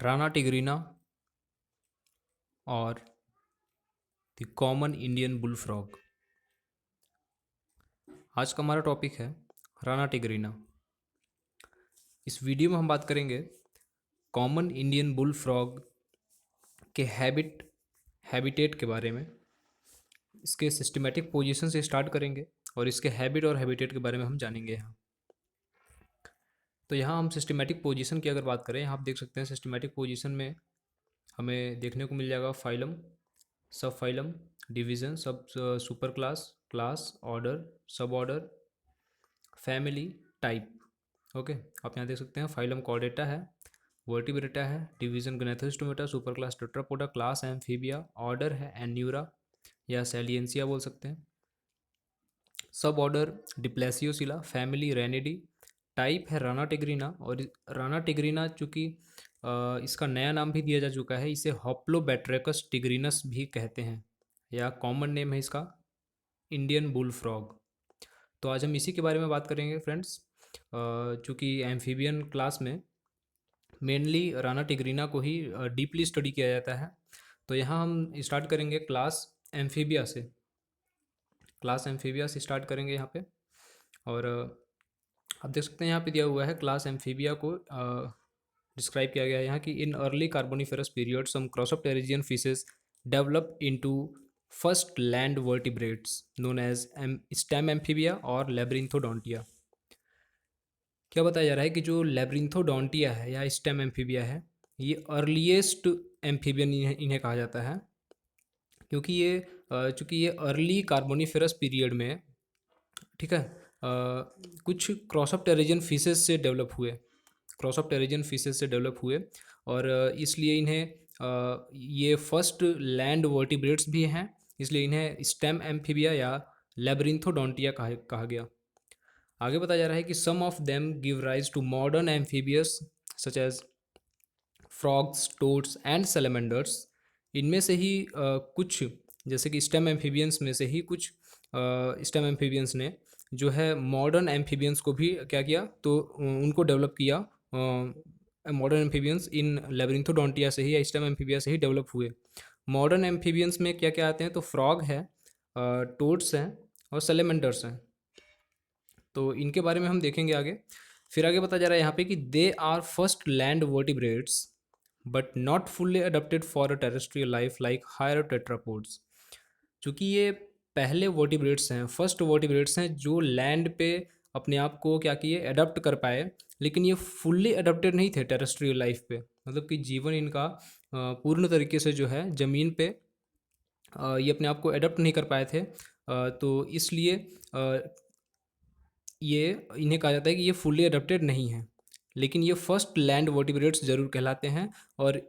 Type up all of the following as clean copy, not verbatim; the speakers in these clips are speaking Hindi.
राना टिग्रीना और the common Indian bull frog. आज का हमारा टॉपिक है राना टिग्रीना। इस वीडियो में हम बात करेंगे कॉमन इंडियन बुल फ्रॉग के हैबिटेट के बारे में। इसके सिस्टमेटिक पोजीशन से स्टार्ट करेंगे और इसके हैबिट और हैबिटेट के बारे में हम जानेंगे यहाँ। तो यहाँ हम सिस्टमेटिक पोजीशन की अगर बात करें, यहाँ आप देख सकते हैं सिस्टमेटिक पोजीशन में हमें देखने को मिल जाएगा फाइलम, सब फाइलम, डिवीज़न, सब सुपर क्लास, क्लास, ऑर्डर, सब ऑर्डर, फैमिली, टाइप। ओके, आप यहाँ देख सकते हैं फाइलम कॉर्डेटा है, वर्टिब्रेटा है, division Gnathostomata, super class Tetrapoda, class amphibia, order है एन्यूरा या सैलियंसिया बोल सकते हैं, सब ऑर्डर डिप्लेसियोसिला, फैमिली रेनिडी, टाइप है राना टिग्रीना। और राना टिग्रीना चूँकि इसका नया नाम भी दिया जा चुका है, इसे हॉप्लोबैट्रिकस टिग्रीनस भी कहते हैं या कॉमन नेम है इसका इंडियन बुल फ्रॉग। तो आज हम इसी के बारे में बात करेंगे फ्रेंड्स। चूँकि एम्फीबियन क्लास में मेनली राना टिग्रीना को ही डीपली स्टडी किया जाता है। तो यहाँ हम स्टार्ट करेंगे क्लास एम्फीबिया से। क्लास एम्फीबिया से स्टार्ट करेंगे यहाँ पे। और आप देख सकते हैं यहाँ पे दिया हुआ है क्लास एम्फीबिया को डिस्क्राइब किया गया है यहाँ कि in early Carboniferous period some crossopterygian fishes develop into first land vertebrates known as stem amphibia और लेब्रिंथोडोंटिया। क्या बताया जा रहा है कि जो लेब्रिंथोडोंटिया है या स्टेम एम्फीबिया है, ये अर्लीस्ट एम्फीबियन इन्हें कहा जाता है, क्योंकि ये चूँकि ये अर्ली कार्बोनिफेरस पीरियड में, ठीक है, कुछ क्रॉसोप्टेरिजियन फिशेस से डेवलप हुए, क्रॉसोप्टेरिजियन फिशेस से डेवलप हुए और इसलिए इन्हें ये फर्स्ट लैंड वर्टिब्रेट्स भी हैं, इसलिए इन्हें स्टेम एम्फीबिया या लेब्रिंथोडोंटिया कहा गया। आगे बताया जा रहा है कि some of them give rise to modern amphibians such as frogs, toads and salamanders. इनमें से ही कुछ, जैसे कि स्टेम एम्फीबियंस में से ही कुछ स्टेम एम्फीबियंस ने जो है मॉडर्न एम्फीबियंस को भी क्या किया, तो उनको डेवलप किया। मॉडर्न एम्फीबियंस इन लेब्रिंथोडोंटिया से ही या स्टेम एम्फीबिया से ही डेवलप हुए। मॉडर्न एम्फीबियंस में क्या क्या आते हैं, तो फ्रॉग है, टोड्स हैं और सैलमेंडर्स हैं। तो इनके बारे में हम देखेंगे आगे। फिर आगे बताया जा रहा है यहाँ पे कि they are first land vertebrates but not fully adapted for a terrestrial life like higher tetrapods. चूँकि ये पहले वर्टिब्रेट्स हैं, फर्स्ट वर्टिब्रेट्स हैं जो लैंड पे अपने आप को क्या किए, अडप्ट कर पाए, लेकिन ये फुल्ली अडेप्टेड नहीं थे टेरेस्ट्रियल लाइफ पे। मतलब कि जीवन इनका पूर्ण तरीके से जो है ज़मीन पे ये अपने आप को अडप्ट नहीं कर पाए थे। तो इसलिए ये इन्हें कहा जाता है कि ये फुल्ली अडेप्टेड नहीं है, लेकिन ये फर्स्ट लैंड वर्टिब्रेट्स ज़रूर कहलाते हैं। और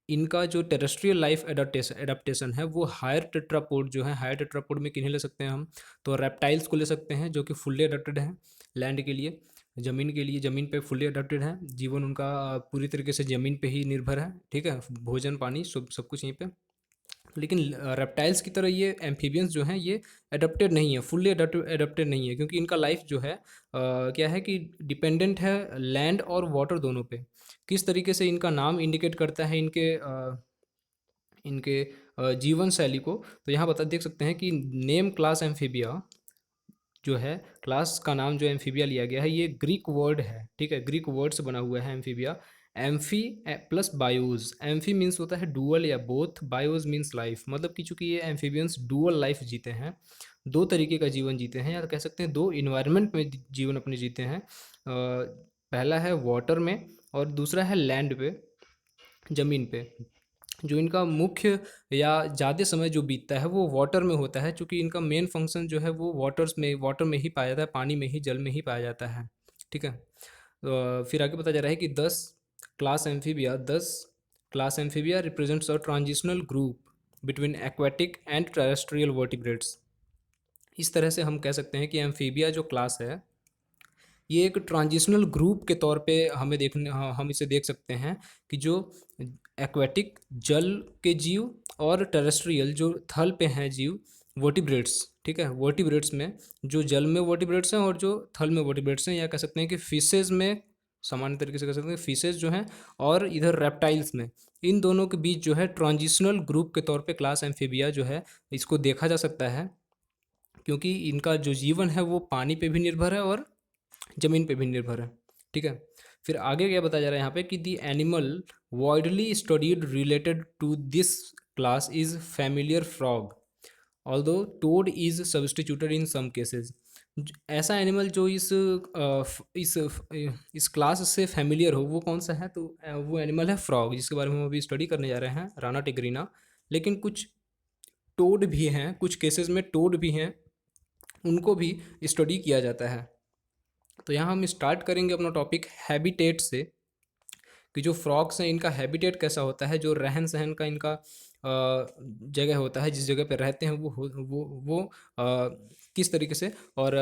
इनका जो टेरेस्ट्रियल लाइफ एडाप्टेशन है वो हायर टेट्रापोड जो है, हायर टेट्रापोड में किन्हें ले सकते हैं हम, तो रेप्टाइल्स को ले सकते हैं जो कि फुल्ली अडेप्टेड हैं लैंड के लिए, ज़मीन के लिए, ज़मीन पे फुल्ली अडेप्टेड है, जीवन उनका पूरी तरीके से ज़मीन पे ही निर्भर है, ठीक है, भोजन पानी सब कुछ यहीं पे। लेकिन रेप्टाइल्स की तरह ये एम्फीबियंस जो हैं ये अडेप्टेड नहीं है, फुल्ली अडेप्टेड नहीं है, क्योंकि इनका लाइफ जो है क्या है कि डिपेंडेंट है लैंड और वाटर दोनों पे। किस तरीके से इनका नाम इंडिकेट करता है इनके जीवन शैली को, तो यहाँ बता देख सकते हैं कि नेम क्लास एम्फीबिया जो है, क्लास का नाम जो एम्फीबिया लिया गया है ये ग्रीक वर्ड है, ठीक है, ग्रीक वर्ड से बना हुआ है amphibia. Amphi plus bios, amphi means होता है डुअल या बोथ, बायोज मीन्स लाइफ। मतलब कि चूंकि ये एम्फीबियंस डुअल लाइफ जीते हैं, दो तरीके का जीवन जीते हैं, या कह सकते हैं दो इन्वायरमेंट में जीवन अपने जीते हैं। पहला है वाटर में और दूसरा है लैंड पे, ज़मीन पे। जो इनका मुख्य या ज़्यादा समय जो बीतता है वो वाटर में होता है, क्योंकि इनका मेन फंक्शन जो है वो वाटर में ही पाया जाता है, पानी में ही, जल में ही पाया जाता है, ठीक है। तो फिर आगे बताया जा रहा है कि 10 class amphibia represents a transitional group between aquatic and terrestrial vertebrates. इस तरह से हम कह सकते हैं कि एम्फीबिया जो क्लास है ये एक ट्रांजिशनल ग्रुप के तौर पे हम इसे देख सकते हैं कि जो एक्वेटिक जल के जीव और टेरेस्ट्रियल जो थल पे हैं जीव, वर्टिब्रेट्स, ठीक है, वर्टिब्रेट्स में जो जल में वर्टिब्रेट्स हैं और जो थल में वर्टिब्रेट्स हैं, या कह सकते हैं कि फिशेज में सामान्य तरीके से कह सकते हैं फिशेस जो हैं, और इधर रेप्टाइल्स में, इन दोनों के बीच जो है ट्रांजिशनल ग्रुप के तौर पे क्लास एम्फीबिया जो है इसको देखा जा सकता है, क्योंकि इनका जो जीवन है वो पानी पे भी निर्भर है और ज़मीन पे भी निर्भर है। ठीक है, फिर आगे क्या बताया जा रहा है यहाँ पे कि the animal widely studied related to this class is familiar frog, although toad is substituted in some cases. ऐसा एनिमल जो इस क्लास से फैमिलियर हो वो कौन सा है, तो वो एनिमल है फ्रॉग, जिसके बारे में हम अभी स्टडी करने जा रहे हैं, राना टिग्रीना। लेकिन कुछ टोड भी हैं, कुछ केसेस में टोड भी हैं, उनको भी स्टडी किया जाता है। तो यहाँ हम स्टार्ट करेंगे अपना टॉपिक हैबिटेट से, कि जो फ्रॉग्स हैं इनका हैबिटेट कैसा होता है, जो रहन सहन का इनका जगह होता है, जिस जगह पे रहते हैं वो किस तरीके से और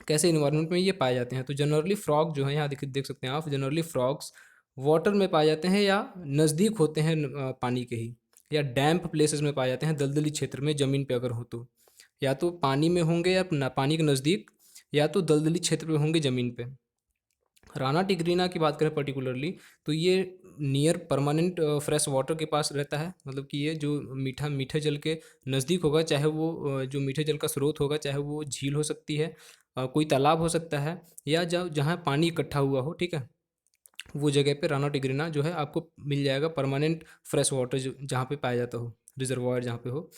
कैसे इन्वायरमेंट में ये पाए जाते हैं। तो जनरली फ्रॉग जो है यहाँ देख सकते हैं आप, जनरली फ्रॉग्स वाटर में पाए जाते हैं या नज़दीक होते हैं पानी के ही, या डैम्प प्लेसेस में पाए जाते हैं, दलदली क्षेत्र में, ज़मीन पे अगर हो तो, या तो पानी में होंगे या पानी के नज़दीक, या तो दलदली क्षेत्र में होंगे ज़मीन पे। राना टिग्रीना की बात करें पर्टिकुलरली, तो ये नियर परमानेंट फ्रेश वाटर के पास रहता है, मतलब कि ये जो मीठे जल के नज़दीक होगा, चाहे वो जो मीठे जल का स्रोत होगा, चाहे वो झील हो सकती है, कोई तालाब हो सकता है, या जहाँ पानी इकट्ठा हुआ हो, ठीक है, वो जगह पे राना टिग्रीना जो है आपको मिल जाएगा, परमानेंट फ्रेश वाटर जहाँ पे पाया जाता हो, रिजर्वायर जहाँ पे हो।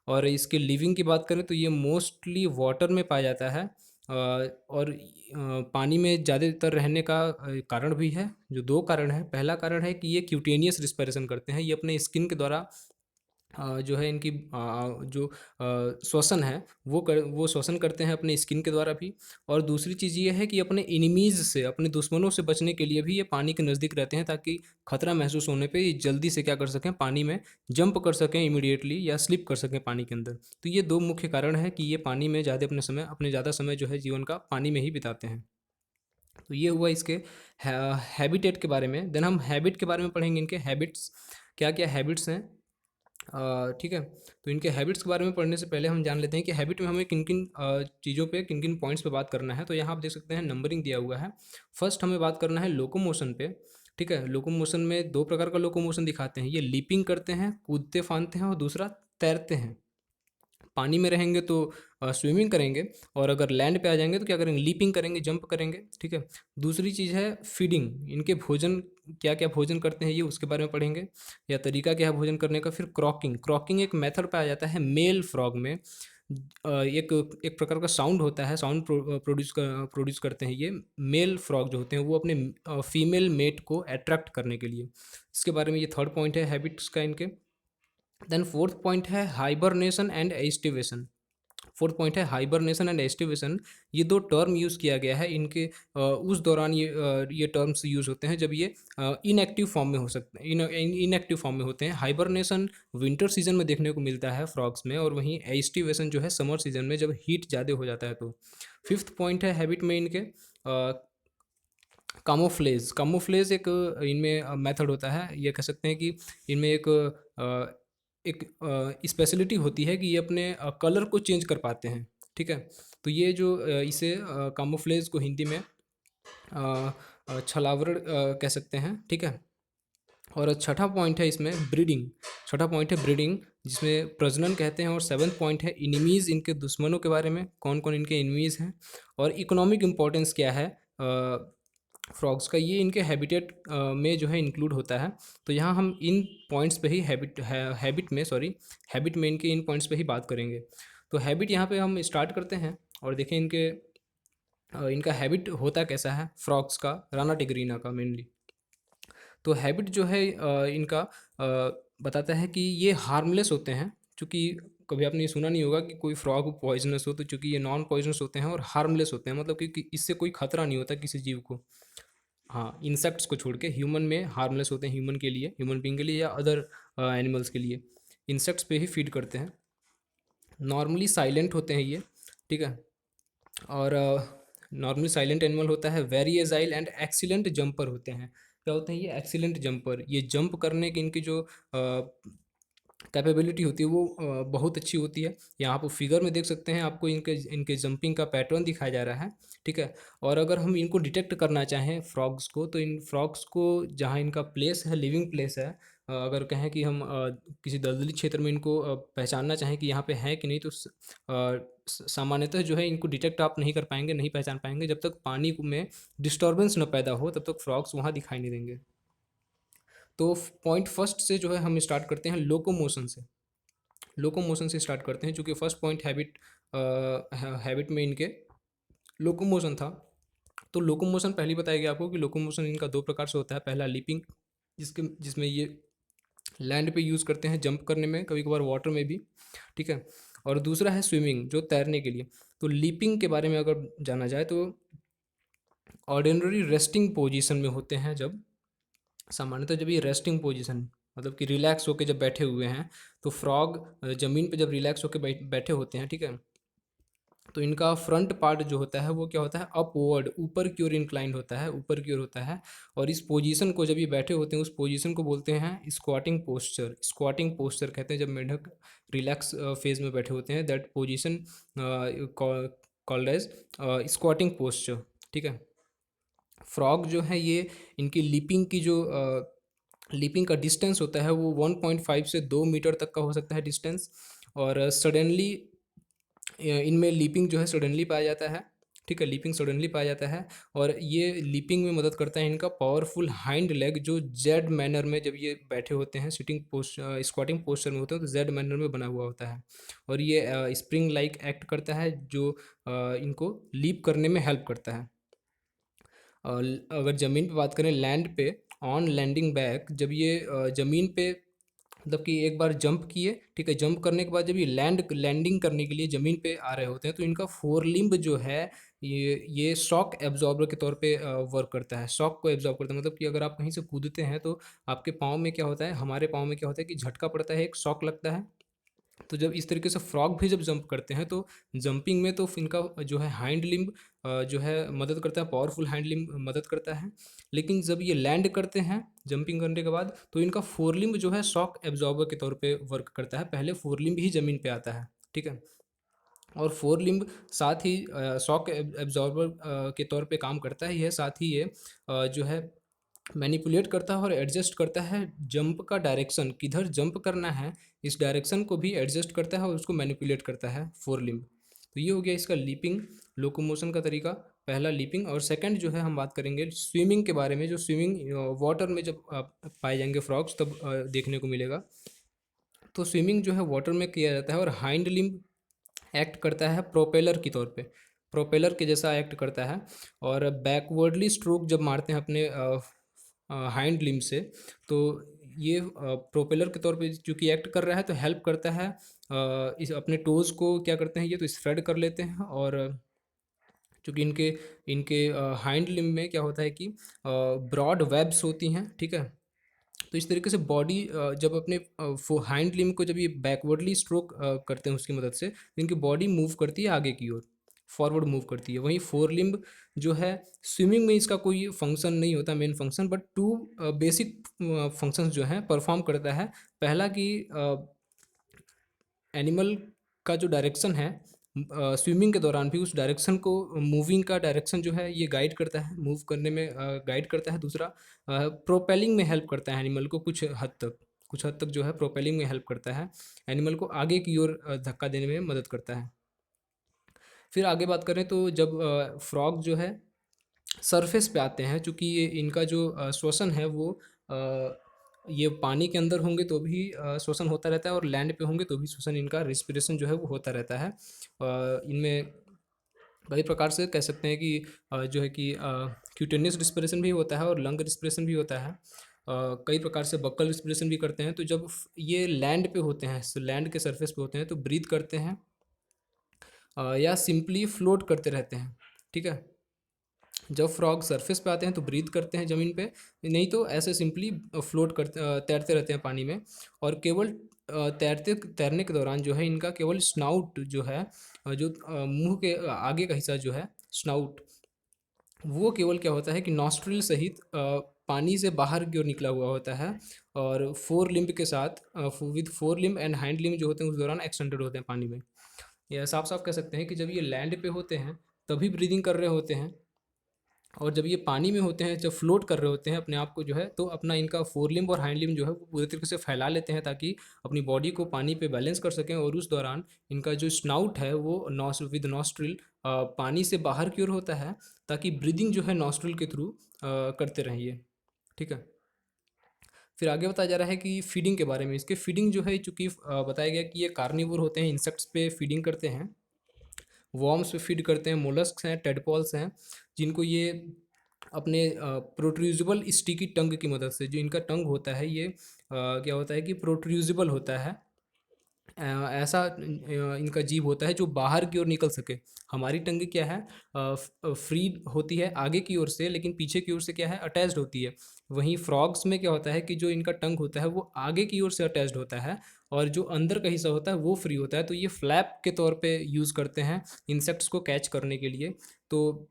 और इसके लिविंग की बात करें तो ये मोस्टली वाटर में पाया जाता है, और पानी में ज़्यादातर रहने का कारण भी है, जो दो कारण है। पहला कारण है कि ये क्यूटेनियस रिस्पिरेशन करते हैं, ये अपने स्किन के द्वारा जो है इनकी जो श्वसन है वो श्वसन करते हैं अपने स्किन के द्वारा भी। और दूसरी चीज़ ये है कि अपने एनिमीज़ से, अपने दुश्मनों से बचने के लिए भी ये पानी के नज़दीक रहते हैं, ताकि खतरा महसूस होने पे ये जल्दी से क्या कर सकें, पानी में जंप कर सकें इमीडिएटली, या स्लिप कर सकें पानी के अंदर। तो ये दो मुख्य कारण है कि ये पानी में ज़्यादा समय जो है जीवन का पानी में ही बिताते हैं। तो ये हुआ इसके हैबिटेट के बारे में। देन हम हैबिट के बारे में पढ़ेंगे, इनके हैबिट्स क्या क्या हैबिट्स हैं। ठीक है, तो इनके हैबिट्स के बारे में पढ़ने से पहले हम जान लेते हैं कि हैबिट में हमें किन किन चीज़ों पे, किन किन पॉइंट्स पे बात करना है। तो यहाँ आप देख सकते हैं नंबरिंग दिया हुआ है। फर्स्ट हमें बात करना है लोकोमोशन पे। ठीक है, लोकोमोशन में दो प्रकार का लोकोमोशन दिखाते हैं, ये लीपिंग करते हैं, कूदते फांदते हैं, और दूसरा तैरते हैं। पानी में रहेंगे तो स्विमिंग करेंगे, और अगर लैंड पे आ जाएंगे तो क्या करेंगे, लीपिंग करेंगे, जंप करेंगे। ठीक है, दूसरी चीज़ है फीडिंग, इनके भोजन क्या क्या भोजन करते हैं ये उसके बारे में पढ़ेंगे, या तरीका क्या है भोजन करने का। फिर क्रॉकिंग, क्रॉकिंग एक मेथड पाया जाता है मेल फ्रॉग में। एक एक प्रकार का साउंड होता है, साउंड प्रोड्यूस करते हैं ये मेल फ्रॉग जो होते हैं, वो अपने फीमेल मेट को अट्रैक्ट करने के लिए। इसके बारे में ये थर्ड पॉइंट है हैबिट्स का इनके। देन फोर्थ पॉइंट है hibernation and aestivation. Fourth point है हाइबरनेशन एंड एस्टिवेशन। ये दो टर्म यूज़ किया गया है इनके, उस दौरान ये टर्म्स यूज़ होते हैं जब ये इनएक्टिव फॉर्म में हो सकते हैं, इनएक्टिव फॉर्म में होते हैं। हाइबरनेशन विंटर सीजन में देखने को मिलता है फ्रॉग्स में, और वहीं एस्टिवेशन जो है समर सीजन में, जब हीट ज़्यादा हो जाता है तो। फिफ्थ पॉइंट है हैबिट में इनके कामोफ्लेज। कामोफ्लेज एक इनमें मेथड होता है, ये कह सकते हैं कि इनमें एक स्पेशलिटी होती है कि ये अपने कलर को चेंज कर पाते हैं। ठीक है, तो ये जो इसे कामोफ्लेज को हिंदी में छलावरण कह सकते हैं। ठीक है, और छठा पॉइंट है इसमें ब्रीडिंग। छठा पॉइंट है ब्रीडिंग, जिसमें प्रजनन कहते हैं। और सेवन्थ पॉइंट है इनिमीज़, इनके दुश्मनों के बारे में, कौन कौन इनके इनिमीज़ हैं, और इकोनॉमिक इम्पोर्टेंस क्या है फ्रॉग्स का, ये इनके हैबिटेट में जो है इंक्लूड होता है। तो यहाँ हम इन पॉइंट्स पे ही हैबिट में इनके इन पॉइंट्स पे ही बात करेंगे। तो हैबिट यहाँ पे हम स्टार्ट करते हैं, और देखें इनका हैबिट होता कैसा है फ्रॉग्स का, राना टिग्रीना का मेनली। तो हैबिट जो है इनका बताता है कि ये हार्मलेस होते हैं। चूँकि कभी आपने ये सुना नहीं होगा कि कोई फ्रॉग पॉइजनस हो, तो चूँकि ये नॉन पॉइजनस होते हैं और हार्मलेस होते हैं, मतलब कि इससे कोई खतरा नहीं होता किसी जीव को। हाँ, इंसेक्ट्स को छोड़ के ह्यूमन में हार्मलेस होते हैं, ह्यूमन के लिए, ह्यूमन बींग के लिए, या अदर एनिमल्स के लिए। इंसेक्ट्स पे ही फीड करते हैं। नॉर्मली साइलेंट होते हैं ये। ठीक है, और नॉर्मली साइलेंट एनिमल होता है। Very agile and excellent jumper होते हैं। क्या होते हैं ये, एक्सीलेंट जंपर। ये जंप करने की इनकी जो कैपेबिलिटी होती है वो बहुत अच्छी होती है। यहाँ आप फिगर में देख सकते हैं, आपको इनके इनके जंपिंग का पैटर्न दिखाया जा रहा है, ठीक है। और अगर हम इनको डिटेक्ट करना चाहें फ्रॉग्स को, तो इन फ्रॉग्स को जहाँ इनका प्लेस है, लिविंग प्लेस है, अगर कहें कि हम किसी दलदली क्षेत्र में इनको पहचानना चाहें कि यहाँ पे है कि नहीं, तो सामान्यतः जो है इनको डिटेक्ट आप नहीं कर पाएंगे, नहीं पहचान पाएंगे। जब तक पानी में डिस्टर्बेंस न पैदा हो तब तक फ्रॉग्स वहाँ दिखाई नहीं देंगे। तो पॉइंट फर्स्ट से जो है हम स्टार्ट करते हैं लोकोमोशन से। लोकोमोशन से स्टार्ट करते हैं, चूँकि फर्स्ट पॉइंट हैबिट में इनके लोकोमोशन था। तो लोकोमोशन पहले बताया गया आपको कि लोकोमोशन इनका दो प्रकार से होता है। पहला लीपिंग, जिसमें ये लैंड पे यूज़ करते हैं जंप करने में, कभी कभार वाटर में भी, ठीक है। और दूसरा है स्विमिंग, जो तैरने के लिए। तो लीपिंग के बारे में अगर जाना जाए तो ऑर्डिनरी रेस्टिंग पोजीशन में होते हैं। जब सामान्यतः जब ये रेस्टिंग पोजीशन, मतलब कि रिलैक्स होकर जब बैठे हुए हैं, तो फ्रॉग ज़मीन पे जब रिलैक्स होकर बैठे होते हैं, ठीक है, तो इनका फ्रंट पार्ट जो होता है वो क्या होता है, अपवर्ड, ऊपर की ओर इंक्लाइंड होता है, ऊपर की ओर होता है। और इस पोजीशन को जब ये बैठे होते हैं, उस पोजीशन को बोलते हैं स्क्वाटिंग पोस्चर। स्क्वाटिंग पोस्चर कहते हैं जब मेंढक रिलैक्स फेज में बैठे होते हैं, that position called as squatting posture, ठीक है। फ्रॉग जो है ये, इनकी लीपिंग का डिस्टेंस होता है वो 1.5 से 2 मीटर तक का हो सकता है डिस्टेंस। और सडनली इनमें लीपिंग जो है सडनली पाया जाता है, ठीक है, लीपिंग सडनली पाया जाता है। और ये लीपिंग में मदद करता है इनका पावरफुल हाइंड लेग, जो जेड मैनर में जब ये बैठे होते हैं, सिटिंग पोस्ट स्क्वाटिंग पोस्चर में होते हैं, तो जेड मैनर में बना हुआ होता है। और ये स्प्रिंग लाइक एक्ट करता है, जो इनको लीप करने में हेल्प करता है। अगर ज़मीन पे बात करें, लैंड पे, ऑन लैंडिंग बैक, जब ये ज़मीन पे, मतलब कि एक बार जंप किए, ठीक है, जंप करने के बाद जब ये लैंडिंग करने के लिए ज़मीन पे आ रहे होते हैं, तो इनका फोर लिम्ब जो है, ये शॉक एब्जॉर्बर के तौर पे वर्क करता है। शॉक को एब्जॉर्ब करता है, मतलब कि अगर आप कहीं से कूदते हैं तो आपके पाँव में क्या होता है, हमारे पाँव में क्या होता है कि झटका पड़ता है, एक शॉक लगता है। तो जब इस तरीके से फ्रॉग भी जब जंप करते हैं, तो जंपिंग में तो इनका जो है हाइंड लिम्ब जो है मदद करता है, पावरफुल हाइंड लिम्ब मदद करता है। लेकिन जब ये लैंड करते हैं जंपिंग करने के बाद, तो इनका फोर लिम्ब जो है शॉक एब्जॉर्बर के तौर पे वर्क करता है। पहले फोर लिम्ब ही ज़मीन पे आता है, ठीक है। और फोर लिम्ब साथ ही शॉक एब्जॉर्बर के तौर पे काम करता है। यह साथ ही ये जो है मैनिपुलेट करता है और एडजस्ट करता है जंप का डायरेक्शन, किधर जंप करना है, इस डायरेक्शन को भी एडजस्ट करता है और उसको मैनिपुलेट करता है फोर लिम्ब। तो ये हो गया इसका लीपिंग, लोकोमोशन का तरीका, पहला लीपिंग। और सेकंड जो है हम बात करेंगे स्विमिंग के बारे में। जो स्विमिंग वाटर में जब पाए जाएंगे फ्रॉग्स, तब देखने को मिलेगा। तो स्विमिंग जो है वाटर में किया जाता है, और हाइंड लिम्ब एक्ट करता है प्रोपेलर की तौर पे, प्रोपेलर के जैसा एक्ट करता है। और बैकवर्डली स्ट्रोक जब मारते हैं अपने हाइंड लिम्ब से, तो ये प्रोपेलर के तौर पे चूँकि एक्ट कर रहा है, तो हेल्प करता है। इस अपने टोज़ को क्या करते हैं ये, तो स्प्रेड कर लेते हैं। और चूँकि इनके इनके हाइंड लिम्ब में क्या होता है कि ब्रॉड वेब्स होती हैं, ठीक है। तो इस तरीके से बॉडी जब अपने हाइंड लिम्ब को जब ये बैकवर्डली स्ट्रोक करते हैं उसकी मदद से, तो इनकी बॉडी मूव करती है आगे की ओर, फॉरवर्ड मूव करती है। वहीं फोर लिम्ब जो है, स्विमिंग में इसका कोई फंक्शन नहीं होता main function, but two basic functions जो हैं परफॉर्म करता है। पहला कि एनिमल का जो डायरेक्शन है स्विमिंग के दौरान भी, उस डायरेक्शन को, मूविंग का डायरेक्शन जो है ये गाइड करता है, मूव करने में गाइड करता है। दूसरा प्रोपेलिंग में हेल्प करता है एनिमल को, कुछ हद तक जो है प्रोपेलिंग में हेल्प करता है, एनिमल को आगे की ओर धक्का देने में मदद करता है। फिर आगे बात करें तो जब फ्रॉग जो है सरफेस पे आते हैं, चूँकि ये इनका जो श्वसन है वो ये पानी के अंदर होंगे तो भी श्वसन होता रहता है, और लैंड पे होंगे तो भी श्वसन, इनका रिस्पिरेशन जो है वो होता रहता है। इनमें कई प्रकार से कह सकते हैं कि जो है कि क्यूटेनियस रिस्पिरेशन भी होता है और लंग रिस्पिरेशन भी होता है। कई प्रकार से बक्कल रिस्पिरेशन भी करते हैं। तो जब ये लैंड पे होते हैं, लैंड के सरफेस पे होते हैं, तो ब्रीथ करते हैं या सिंपली फ्लोट करते रहते हैं, ठीक है। जब फ्रॉग सरफेस पे आते हैं तो ब्रीथ करते हैं ज़मीन पे, नहीं तो ऐसे सिंपली फ्लोट करते तैरते रहते हैं पानी में। और केवल तैरने के दौरान जो है इनका केवल स्नाउट जो है, जो मुंह के आगे का हिस्सा जो है, स्नाउट, वो केवल क्या होता है कि नॉस्ट्रिल सहित पानी से बाहर की ओर निकला हुआ होता है, और फोर लिम्ब के साथ with four limb and hind limb जो होते हैं उस दौरान एक्सटेंडेड होते हैं पानी में। या साफ साफ कह सकते हैं कि जब ये लैंड पे होते हैं तभी ब्रीदिंग कर रहे होते हैं, और जब ये पानी में होते हैं, जब फ्लोट कर रहे होते हैं अपने आप को जो है, तो अपना इनका फोर लिम्ब और हाइंड लिम्ब जो है वो पूरी तरीके से फैला लेते हैं ताकि अपनी बॉडी को पानी पे बैलेंस कर सकें। और उस दौरान इनका जो स्नाउट है वो विद नॉस्ट्रिल पानी से बाहर की ओर होता है, ताकि ब्रीदिंग जो है नॉस्ट्रिल के थ्रू करते रहें ये। ठीक है। फिर आगे बताया जा रहा है कि फीडिंग के बारे में। इसके फीडिंग जो है, चूँकि बताया गया कि ये कार्निवोर होते हैं, इंसेक्ट्स पे फीडिंग करते हैं, वॉर्म्स पे फीड करते हैं, मोलस्क्स हैं, टेडपॉल्स हैं, जिनको ये अपने प्रोट्रूजिबल स्टिकी टंग की मदद से, जो इनका टंग होता है ये क्या होता है कि प्रोट्रूजिबल होता है, ऐसा इनका जीभ होता है जो बाहर की ओर निकल सके। हमारी टंग क्या है, फ्री होती है आगे की ओर से, लेकिन पीछे की ओर से क्या है, अटैच्ड होती है। वहीं फ्रॉग्स में क्या होता है कि जो इनका टंग होता है वो आगे की ओर से अटैच्ड होता है, और जो अंदर का हिस्सा होता है वो फ्री होता है। तो ये फ्लैप के तौर पे यूज़ करते हैं इंसेक्ट्स को कैच करने के लिए। तो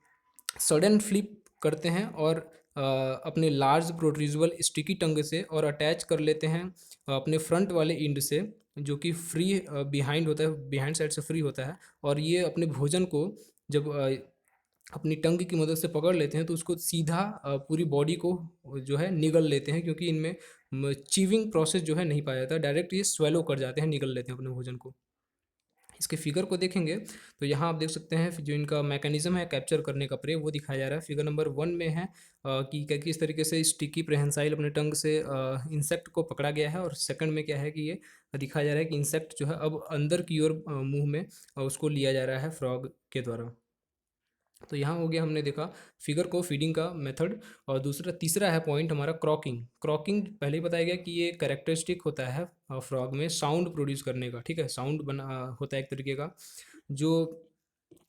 सडन फ्लिप करते हैं और अपने लार्ज प्रोट्रूजिबल स्टिकी टंग से, और अटैच कर लेते हैं अपने फ्रंट वाले इंड से, जो कि फ्री बिहाइंड होता है, बिहाइंड साइड से फ्री होता है। और ये अपने भोजन को जब अपनी टंग की मदद से पकड़ लेते हैं तो उसको सीधा पूरी बॉडी को जो है निगल लेते हैं, क्योंकि इनमें चीविंग प्रोसेस जो है नहीं पाया जाता, डायरेक्ट ये स्वेलो कर जाते हैं, निगल लेते हैं अपने भोजन को। इसके फिगर को देखेंगे तो यहाँ आप देख सकते हैं जो इनका मैकेनिज्म है कैप्चर करने का प्रे, वो दिखाया जा रहा है। फिगर नंबर 1 में है कि किस तरीके से स्टिकी प्रेहेंसाइल अपने टंग से इंसेक्ट को पकड़ा गया है, और सेकंड में क्या है कि ये दिखाया जा रहा है कि इंसेक्ट जो है अब अंदर की ओर मुंह में उसको लिया जा रहा है फ्रॉग के द्वारा। तो यहाँ हो गया, हमने देखा फिगर को, फीडिंग का मेथड। और दूसरा तीसरा है पॉइंट हमारा क्रॉकिंग। क्रॉकिंग पहले ही बताया गया कि ये कैरेक्टरिस्टिक होता है फ्रॉग में साउंड प्रोड्यूस करने का। ठीक है, साउंड बना होता है एक तरीके का, जो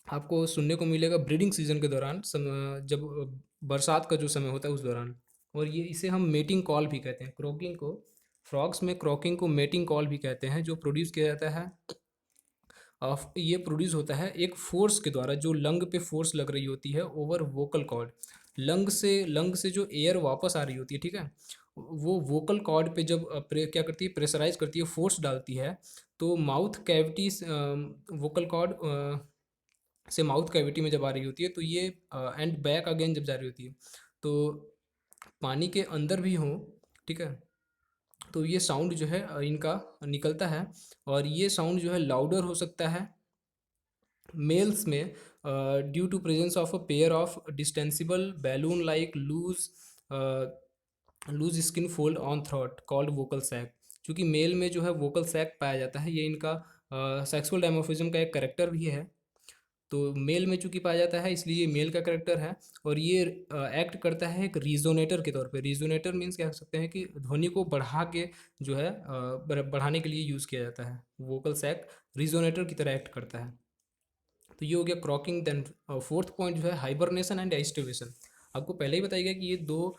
आपको सुनने को मिलेगा ब्रीडिंग सीजन के दौरान, जब बरसात का जो समय होता है उस दौरान। और ये इसे हम मेटिंग कॉल भी कहते हैं, क्रॉकिंग को। फ्रॉग्स में क्रॉकिंग को मेटिंग कॉल भी कहते हैं, जो प्रोड्यूस किया जाता है ये प्रोड्यूस होता है एक फोर्स के द्वारा, जो लंग पे फोर्स लग रही होती है ओवर वोकल कॉर्ड। लंग से जो एयर वापस आ रही होती है, ठीक है, वो वोकल कॉर्ड पे जब क्या करती है, प्रेशराइज करती है, फोर्स डालती है, तो माउथ कैविटी वोकल कॉर्ड से माउथ कैविटी में जब आ रही होती है, तो ये एंड बैक अगेन जब जा रही होती है, तो पानी के अंदर भी हो, ठीक है, तो ये साउंड जो है इनका निकलता है। और ये साउंड जो है लाउडर हो सकता है मेल्स में, due to presence of a pair of distensible balloon like loose skin fold on throat called vocal sac. क्योंकि मेल में जो है वोकल सैक पाया जाता है, ये इनका सेक्सुअल डायमोफिज्म का एक करेक्टर भी है। तो मेल में चूंकि पाया जाता है इसलिए ये मेल का करेक्टर है, और ये एक्ट करता है एक रिजोनेटर के तौर पे। रिजोनेटर मीन्स क्या कह सकते हैं कि ध्वनि को बढ़ा के जो है बढ़ाने के लिए यूज़ किया जाता है। वोकल सैक रिजोनेटर की तरह एक्ट करता है। तो ये हो गया क्रॉकिंग। देन फोर्थ पॉइंट जो है हाइबरनेशन एंड एस्टिवेशन। आपको पहले ही बताया गया कि ये दो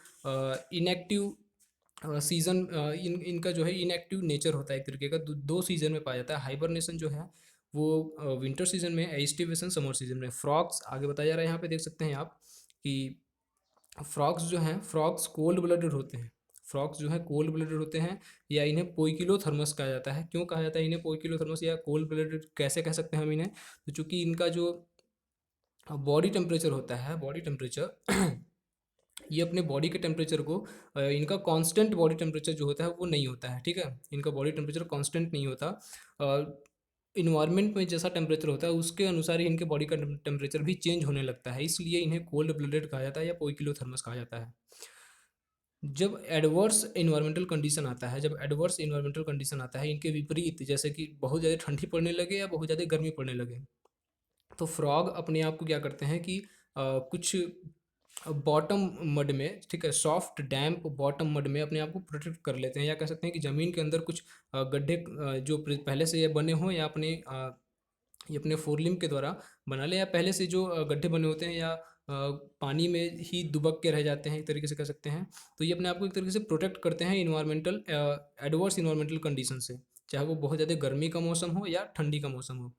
इनएक्टिव सीजन, इनका जो है इनएक्टिव नेचर होता है एक तरीके का, दो सीजन में पाया जाता है। हाइबरनेशन जो है वो विंटर सीजन में, एस्टिवेशन समर सीजन में। फ्रॉग्स आगे बताया जा रहा है, यहाँ पे देख सकते हैं आप कि फ्रॉग्स जो हैं, फ्रॉग्स कोल्ड ब्लडेड होते हैं। फ्रॉग्स जो है कोल्ड ब्लडेड होते हैं, या इन्हें पोइकिलोथर्मस कहा जाता है। क्यों कहा जाता है इन्हें पोइकिलोथर्मस या कोल्ड ब्लडेड, कैसे कह सकते हैं हम इन्हें, तो चूंकि इनका जो बॉडी टेम्परेचर होता है, बॉडी टेम्परेचर ये अपने बॉडी के टेम्परेचर को इनका कांस्टेंट बॉडी टेम्परेचर जो होता है वो नहीं होता है। ठीक है, इनका बॉडी टेम्परेचर कांस्टेंट नहीं होता, इन्वायरमेंट में जैसा टेम्परेचर होता है उसके अनुसार ही इनके बॉडी का टेम्परेचर भी चेंज होने लगता है, इसलिए इन्हें कोल्ड ब्लडेड कहा जाता है या पोइकिलोथर्मस कहा जाता है। जब एडवर्स इन्वायरमेंटल कंडीशन आता है, जब एडवर्स इन्वायरमेंटल कंडीशन आता है इनके विपरीत, जैसे कि बहुत ज़्यादा ठंडी पड़ने लगे या बहुत ज़्यादा गर्मी पड़ने लगे, तो फ्रॉग अपने आप को क्या करते हैं कि कुछ बॉटम मड में, ठीक है, सॉफ्ट डैम्प बॉटम मड में अपने आप को प्रोटेक्ट कर लेते हैं, या कह सकते हैं कि ज़मीन के अंदर कुछ गड्ढे जो पहले से ये बने हों, या ये अपने फोरलिम के द्वारा बना ले, या पहले से जो गड्ढे बने होते हैं, या पानी में ही दुबक के रह जाते हैं, एक तरीके से कह सकते हैं। तो ये अपने आप को एक तरीके से प्रोटेक्ट करते हैं इन्वायरमेंटल एडवर्स इन्वायरमेंटल कंडीशन से, चाहे वो बहुत ज़्यादा गर्मी का मौसम हो या ठंडी का मौसम हो।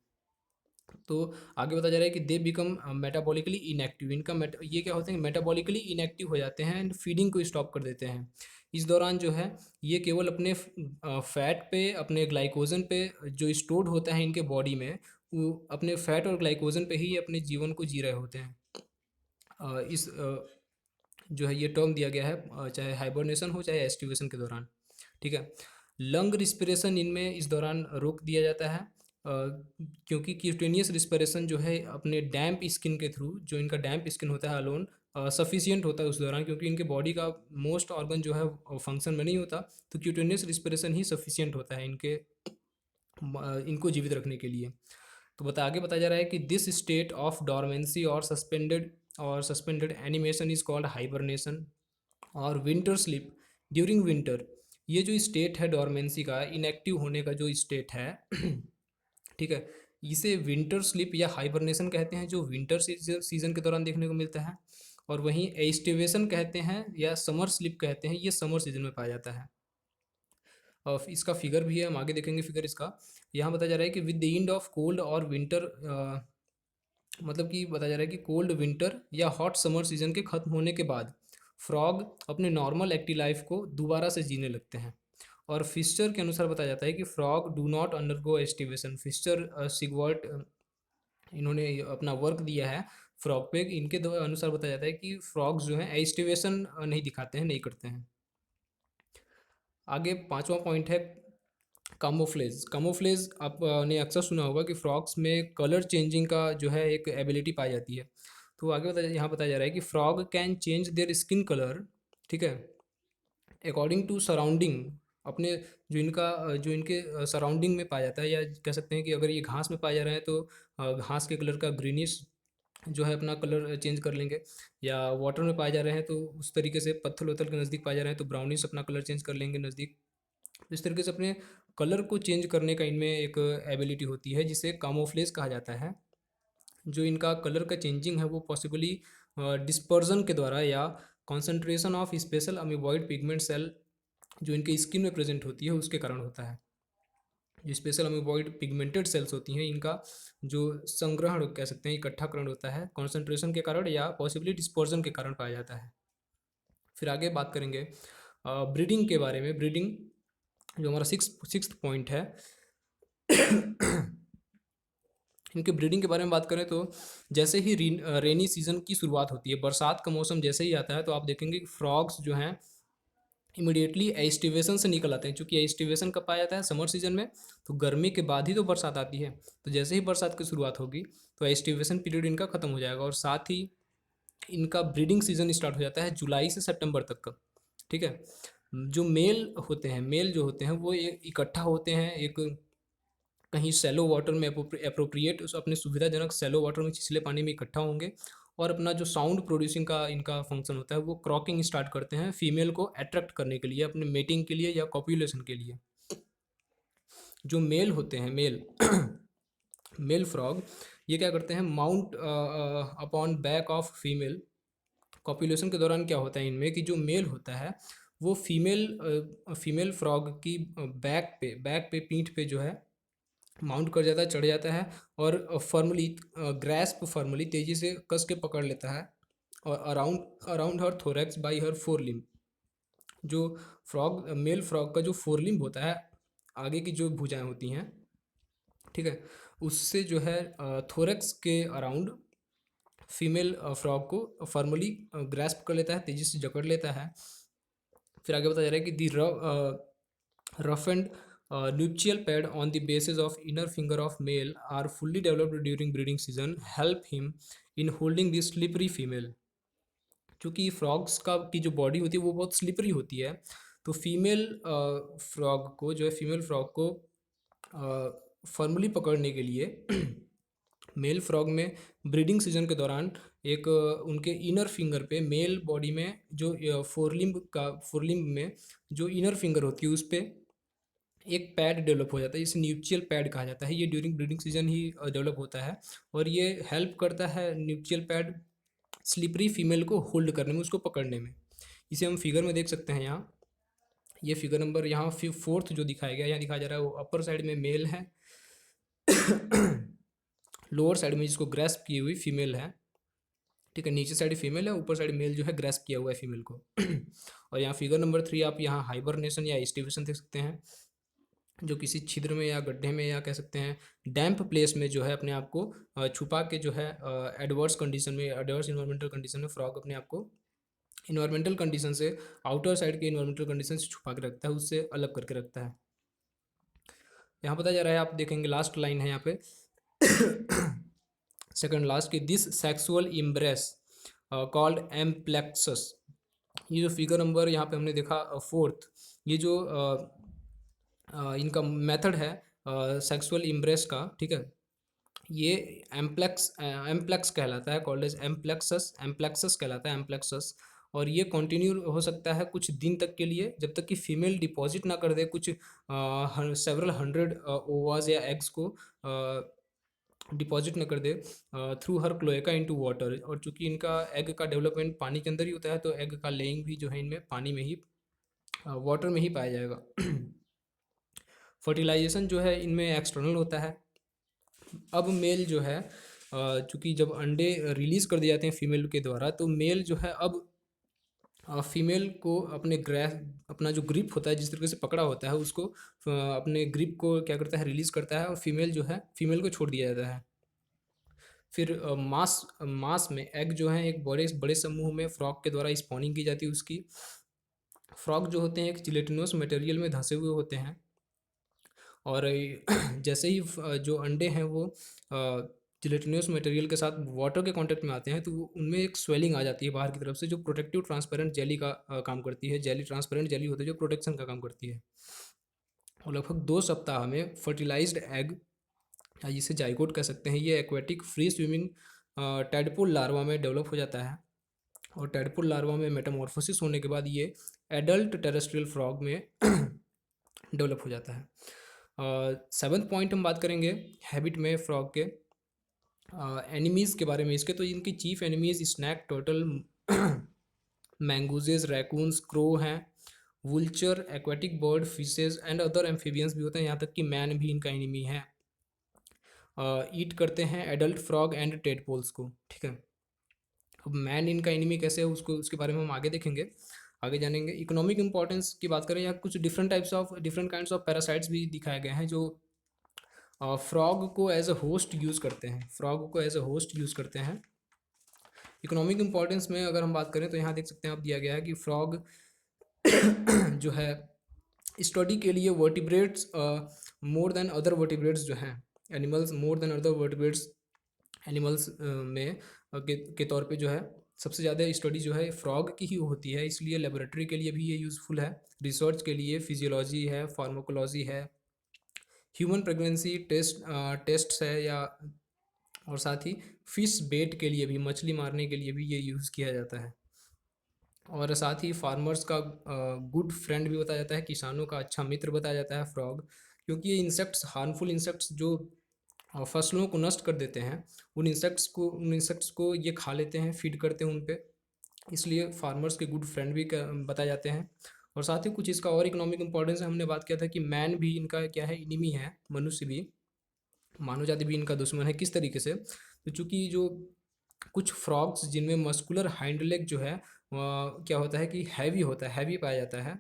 तो आगे बताया जा रहा है कि दे बिकम मेटाबॉलिकली इनएक्टिव, इनका ये क्या होते हैं, मेटाबॉलिकली इनएक्टिव हो जाते हैं एंड फीडिंग को स्टॉप कर देते हैं। इस दौरान जो है ये केवल अपने फैट पे, अपने ग्लाइकोजन पे जो स्टोर्ड होता है इनके बॉडी में, वो अपने फैट और ग्लाइकोजन पे ही अपने जीवन को जी रहे होते हैं। इस जो है ये टर्म दिया गया है चाहे हाइबरनेशन हो चाहे एस्टिवेशन के दौरान। ठीक है। लंग रिस्पिरेशन इनमें इस दौरान रोक दिया जाता है क्योंकि क्यूटेनियस रिस्पिरेशन जो है अपने डैम्प स्किन के थ्रू, जो इनका डैम्प स्किन होता है अलोन सफिशियंट होता है उस दौरान, क्योंकि इनके बॉडी का मोस्ट ऑर्गन जो है फंक्शन में नहीं होता, तो क्यूटेनियस रिस्पिरेशन ही सफिशियंट होता है इनको जीवित रखने के लिए। तो आगे बताया जा रहा है कि दिस स्टेट ऑफ डॉर्मेंसी और suspended animation is called hibernation और विंटर स्लीप ड्यूरिंग विंटर। ये जो स्टेट है डॉर्मेंसी का, इनएक्टिव होने का जो स्टेट है ठीक है, इसे विंटर स्लीप या हाइबरनेशन कहते हैं, जो विंटर सीजन के दौरान देखने को मिलता है। और वहीं एस्टिवेशन कहते हैं या समर स्लीप कहते हैं, ये समर सीजन में पाया जाता है। इसका फिगर भी है, हम आगे देखेंगे फिगर इसका। यहाँ बताया जा रहा है कि with the end of cold और विंटर, मतलब कि बताया जा रहा है कि कोल्ड विंटर या हॉट समर सीजन के खत्म होने के बाद फ्रॉग अपने नॉर्मल एक्टिव लाइफ को दोबारा से जीने लगते हैं। और फिशर के अनुसार बताया जाता है कि frog do not undergo aestivation. Fischer Sigwart इन्होंने अपना वर्क दिया है फ्रॉग पे, इनके अनुसार बताया जाता है कि फ्रॉग्स जो हैं एस्टिवेशन नहीं दिखाते हैं, नहीं करते हैं। आगे पांचवा पॉइंट है कामोफ्लेज। कामोफ्लेज आपने अक्सर सुना होगा कि फ्रॉग्स में कलर चेंजिंग का जो है एक एबिलिटी पाई जाती है। तो आगे यहाँ बताया जा रहा है कि frog can change their skin colour, ठीक है, अकॉर्डिंग टू सराउंडिंग, अपने जो इनके सराउंडिंग में पाया जाता है, या कह सकते हैं कि अगर ये घास में पाए जा रहे हैं तो घास के कलर का ग्रीनिश जो है अपना कलर चेंज कर लेंगे, या वाटर में पाए जा रहे हैं तो उस तरीके से पत्थर वत्थर के नज़दीक पाए जा रहे हैं तो ब्राउनिश अपना कलर चेंज कर लेंगे नज़दीक। इस तरीके से अपने कलर को चेंज करने का इनमें एक एबिलिटी होती है जिसे कामोफ्लेज कहा जाता है। जो इनका कलर का चेंजिंग है वो पॉसिबली डिस्पर्जन के द्वारा या concentration of special amoeboid pigment cell जो इनके स्किन में प्रेजेंट होती है उसके कारण होता है। जो स्पेशल अमीबॉइड पिगमेंटेड सेल्स होती हैं इनका जो संग्रहण कह सकते हैं, इकट्ठाकरण होता है कॉन्सेंट्रेशन के कारण या पॉसिबली डिस्पर्जन के कारण पाया जाता है। फिर आगे बात करेंगे ब्रीडिंग के बारे में। ब्रीडिंग जो हमारा सिक्स्थ पॉइंट है इनके ब्रीडिंग के बारे में बात करें तो जैसे ही रेनी सीजन की शुरुआत होती है, बरसात का मौसम जैसे ही आता है, तो आप देखेंगे कि फ्रॉग्स जो हैं इमिडिएटली एस्टिवेशन से निकल आते हैं। चूँकि एस्टिवेशन कब पाया जाता है, समर सीजन में, तो गर्मी के बाद ही तो बरसात आती है। तो जैसे ही बरसात की शुरुआत होगी तो एस्टिवेशन पीरियड इनका खत्म हो जाएगा और साथ ही इनका ब्रीडिंग सीजन स्टार्ट हो जाता है जुलाई से सितंबर तक का। ठीक है। जो मेल जो होते हैं वो इकट्ठा होते हैं एक कहीं सैलो वाटर में, अप्रोप्रिएट उस अपने सुविधाजनक सैलो वाटर में, छिछले पानी में इकट्ठा होंगे और अपना जो साउंड प्रोड्यूसिंग का इनका फंक्शन होता है वो क्रॉकिंग स्टार्ट करते हैं फीमेल को अट्रैक्ट करने के लिए, अपने मेटिंग के लिए या कॉपुलेशन के लिए। जो मेल होते हैं मेल फ्रॉग, ये क्या करते हैं, mount upon back of female. Copulation के दौरान क्या होता है इनमें कि जो मेल होता है वो फीमेल फ्रॉग की बैक पे पीठ पे जो है माउंट कर जाता है, चढ़ जाता है और फर्मली ग्रैस्प फर्मली तेजी से कस के पकड़ लेता है और around around her thorax by her four limb. जो मेल फ्रॉग का जो फोर लिम्ब होता है, आगे की जो भुजाएं होती हैं, ठीक है, उससे जो है थोरैक्स के अराउंड फीमेल फ्रॉग को फॉर्मली ग्रैस्प कर लेता है, तेजी से जकड़ लेता है। फिर आगे बताया जा रहा है कि the rough and nuptial pad on the bases of inner finger of male are fully developed during breeding season help him in holding the slippery female। क्योंकि फ्रॉग्स का की जो बॉडी होती है वो बहुत स्लिपरी होती है, तो फीमेल फ्रॉग को फर्मली पकड़ने के लिए मेल फ्रॉग में ब्रीडिंग सीजन के दौरान एक उनके इनर फिंगर पे, मेल बॉडी में जो फोरलिम्ब में जो इनर फिंगर होती है उस पर एक पैड डेवलप हो जाता है, इसे न्यूट्रियल पैड कहा जाता है। ये ड्यूरिंग ब्रीडिंग सीजन ही डेवलप होता है और ये हेल्प करता है न्यूट्रियल पैड स्लिपरी फीमेल को होल्ड करने में, उसको पकड़ने में। इसे हम फिगर में देख सकते हैं। यहाँ ये फिगर नंबर यहाँ फोर्थ जो दिखाया गया, यहाँ दिखाया जा रहा है वो अपर साइड में मेल है लोअर साइड में जिसको ग्रेस्प की हुई फीमेल है, ठीक है, नीचे साइड फीमेल है, ऊपर साइड मेल जो है ग्रेस्प किया हुआ है फीमेल को। और यहाँ फिगर नंबर 3 आप यहाँ हाइबरनेशन या एस्टिवेशन देख सकते हैं, जो किसी छिद्र में या गड्ढे में या कह सकते हैं डैम्प प्लेस में जो है अपने आप को छुपा के जो है एडवर्स कंडीशन में, एडवर्स इन्वायरमेंटल कंडीशन में फ्रॉग अपने आप को इन्वायरमेंटल कंडीशन से, आउटर साइड के इन्वायरमेंटल कंडीशन से छुपा के रखता है, उससे अलग करके रखता है। यहाँ बताया जा रहा है, आप देखेंगे लास्ट लाइन है यहाँ पे सेकंड लास्ट की, दिस सेक्सुअल इम्ब्रेस कॉल्ड एम्प्लेक्सस। ये जो फिगर नंबर यहाँ पे हमने देखा फोर्थ, ये जो इनका मेथड है सेक्सुअल इम्ब्रेस का, ठीक है, ये एम्प्लेक्स कहलाता है, कॉल्ड एज एम्प्लेक्सस कहलाता है, एम्प्लेक्सस। और ये कंटिन्यू हो सकता है कुछ दिन तक के लिए, जब तक कि फीमेल डिपॉजिट ना कर दे कुछ सेवरल हंड्रेड ओवाज या एग्स को डिपॉजिट न कर दे थ्रू हर क्लोएका इनटू वाटर। और चूंकि इनका एग का डेवलपमेंट पानी के अंदर ही होता है, तो एग का लेइंग भी जो है इनमें पानी में ही, वाटर में ही पाया जाएगा। फर्टिलाइजेशन जो है इनमें एक्सटर्नल होता है। अब मेल जो है चूँकि जब अंडे रिलीज़ कर दिए जाते हैं फीमेल के द्वारा, तो मेल जो है अब फीमेल को अपना जो ग्रिप होता है, जिस तरीके से पकड़ा होता है उसको अपने ग्रिप को क्या करता है, रिलीज़ करता है, और फीमेल जो है फीमेल को छोड़ दिया जाता है। फिर मास में एग जो है एक बड़े बड़े समूह में फ्रॉग के द्वारा स्पॉनिंग की जाती है उसकी। फ्रॉग जो होते हैं एक जिलेटिनस मटेरियल में धंसे हुए होते हैं, और जैसे ही जो अंडे हैं वो जिलेटिनस मटेरियल के साथ वाटर के कांटेक्ट में आते हैं, तो उनमें एक स्वेलिंग आ जाती है बाहर की तरफ से, जो प्रोटेक्टिव ट्रांसपेरेंट जेली का काम करती है। जेली ट्रांसपेरेंट जेली होती है जो प्रोटेक्शन का काम करती है। और लगभग 2 सप्ताह में फर्टिलाइज्ड एग, जिसे जाइगोट कह सकते हैं, ये aquatic free swimming tadpole larva में डेवलप हो जाता है। और टैडपोल लार्वा में मेटामॉर्फोसिस होने के बाद ये एडल्ट टेरेस्ट्रियल फ्रॉग में डेवलप हो जाता है। 7th पॉइंट हम बात करेंगे हैबिट में फ्रॉग के एनिमीज़ के बारे में इसके। तो इनकी chief enemies snake turtle, mongooses, raccoons, crow हैं, vulture, aquatic bird, fishes and other amphibians भी होते हैं, यहाँ तक कि मैन भी इनका एनिमी है। ईट करते हैं एडल्ट फ्रॉग एंड टेडपोल्स को, ठीक है। अब मैन इनका एनिमी कैसे है उसको, उसके बारे में हम आगे देखेंगे, आगे जानेंगे। इकोनॉमिक इंपॉर्टेंस की बात करें, या कुछ डिफरेंट काइंड्स ऑफ पैरासाइट्स भी दिखाए गए हैं जो फ्रॉग को एज अ होस्ट यूज़ करते हैं, फ्रॉग को एज अ होस्ट यूज़ करते हैं। इकोनॉमिक इंपॉर्टेंस में अगर हम बात करें तो यहाँ देख सकते हैं आप, दिया गया है कि फ्रॉग जो है स्टडी के लिए vertebrates more than other vertebrates जो हैं, animals more than other vertebrates animals में के तौर पे जो है सबसे ज़्यादा स्टडी जो है फ्रॉग की ही होती है, इसलिए लेबोरेटरी के लिए भी ये यूज़फुल है, रिसर्च के लिए फिजियोलॉजी है, फार्माकोलॉजी है, ह्यूमन प्रेगनेंसी टेस्ट्स है, या और साथ ही फिश बेट के लिए भी, मछली मारने के लिए भी ये यूज़ किया जाता है। और साथ ही फार्मर्स का गुड फ्रेंड भी बताया जाता है, किसानों का अच्छा मित्र बताया जाता है फ्रॉग, क्योंकि ये इंसेक्ट्स, हार्मफुल इंसेक्ट्स जो फसलों को नष्ट कर देते हैं, उन इंसेक्ट्स को ये खा लेते हैं, फीड करते हैं उन पे, इसलिए फार्मर्स के गुड फ्रेंड भी बताए जाते हैं। और साथ ही कुछ इसका और इकोनॉमिक इंपॉर्टेंस हमने बात किया था कि मैन भी इनका क्या है, इनिमी है, मनुष्य भी, मानव जाति भी इनका दुश्मन है। किस तरीके से, तो चूँकि जो कुछ फ्रॉग्स जिनमें मस्कुलर हाइंड लेग जो है क्या होता है कि हैवी होता है, हैवी पाया जाता है,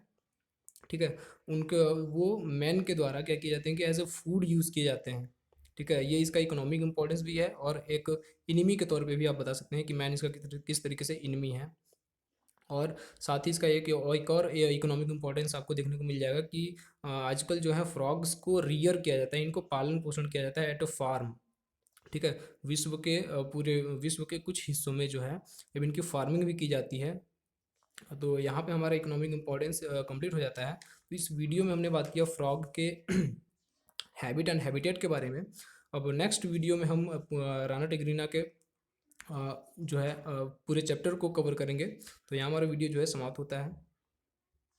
ठीक है, उनके वो मैन के द्वारा क्या किए जाते हैं कि एज ए फूड यूज़ किए जाते हैं, ठीक है। ये इसका इकोनॉमिक इंपॉर्टेंस भी है, और एक इनिमी के तौर पे भी आप बता सकते हैं कि मैन इसका किस तरीके से इनिमी है। और साथ ही इसका एक और इकोनॉमिक इंपॉर्टेंस आपको देखने को मिल जाएगा कि आजकल जो है फ्रॉग्स को रियर किया जाता है, इनको पालन पोषण किया जाता है एट अ फार्म, ठीक है। पूरे विश्व के कुछ हिस्सों में जो है अब इनकी फार्मिंग भी की जाती है। तो यहाँ पे हमारा इकोनॉमिक इंपॉर्टेंस कंप्लीट हो जाता है। तो इस वीडियो में हमने बात किया फ्रॉग के हैबिट एंड हैबिटेट के बारे में। अब नेक्स्ट वीडियो में हम राना टिग्रीना के जो है पूरे चैप्टर को कवर करेंगे। तो यहाँ हमारा वीडियो जो है समाप्त होता है।